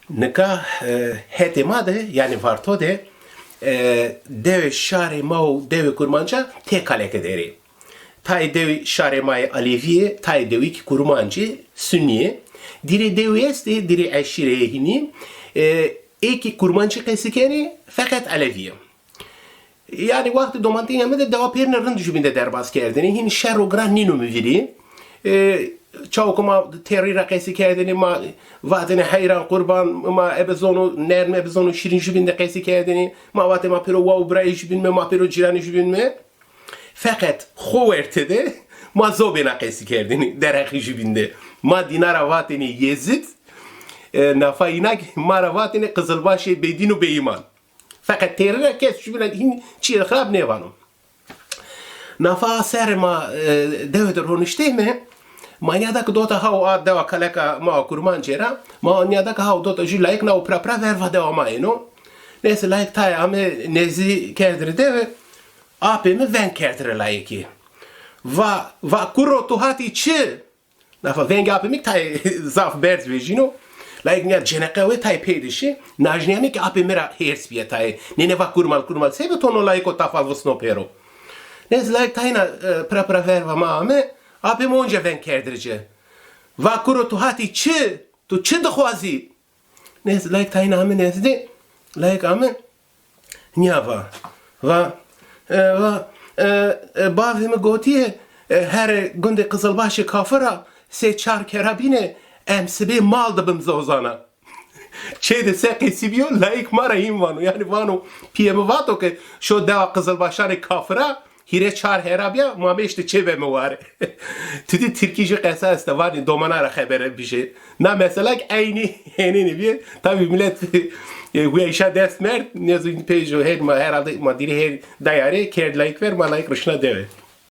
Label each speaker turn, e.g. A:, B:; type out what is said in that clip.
A: Nikah hetemade yani Varto'da dev şare mau dev kurmanca tek aleke deri. Tay dev şare mai Alevi, tay dev ki kurmancı Sunni. Diri dev este diri eşirehini eki kurmancı kesikeni fakat Alevi. Yani vakti domantin yamede deva perine rınd jübinde derbas kerdini. Hin şerro gran ninu müviri. Çavukuma terira kesi kerdini ma vatine hayran kurban ma ebezonu nerme ebezonu şirin jübinde kesi kerdini ma vate ma pero wow bray jübinme ma pero cirani jübinme. Fakat xovertede ma zobena kesi kerdini deraki jübinde. Ma dinara vatini Yezid nafa inak ma vatini Kızılbaşı Bedinu Beyman. Fakat terira kes jübinde hin çiğ xrab ne vanım. Nafa serma devedir honuşte mi? Manyadak dota hau a deva kaleka ma kurmancera, manyadak hau dota ju laik na upra verva deva ma eno. Neyse laik tay ame nezi kerdiri deve, apemi ven kerdiri laiki. Va kuro tuhati çi. Nafa vengi apemik tay zaf berz vejino. Laik nyer ceneke tay peydişi, najniyamik apemira hers biye tay. Nene va kurmal sebe tono laiko tafal vusno pero. Neyse laik tayna pra verva ma ame, apem onca ven kerdirici. Va kuro tu hati çi, tu çi dıxwazi. Neyse laik tayna ame nezdi, laik ame nyava. Va bavimi gotiye her günde Kızılbaşı Kafıra se çar kerabine emsibe mal dıbım zozana. Çeyde se kesibiyo laik mara him vanu. Yani vanu piyemi vato ke şu deva Kızılbaşanı Kafıra hire çar herabiya mameşte çeve mi var? Tüdi Türkiye qesas da var domanara habere bir şey. Na mesela aynı henini bir tabi millet bu işe ders mert ne zin pejo her herhalde madiri her dayare kerd like ver ma like rışna deve.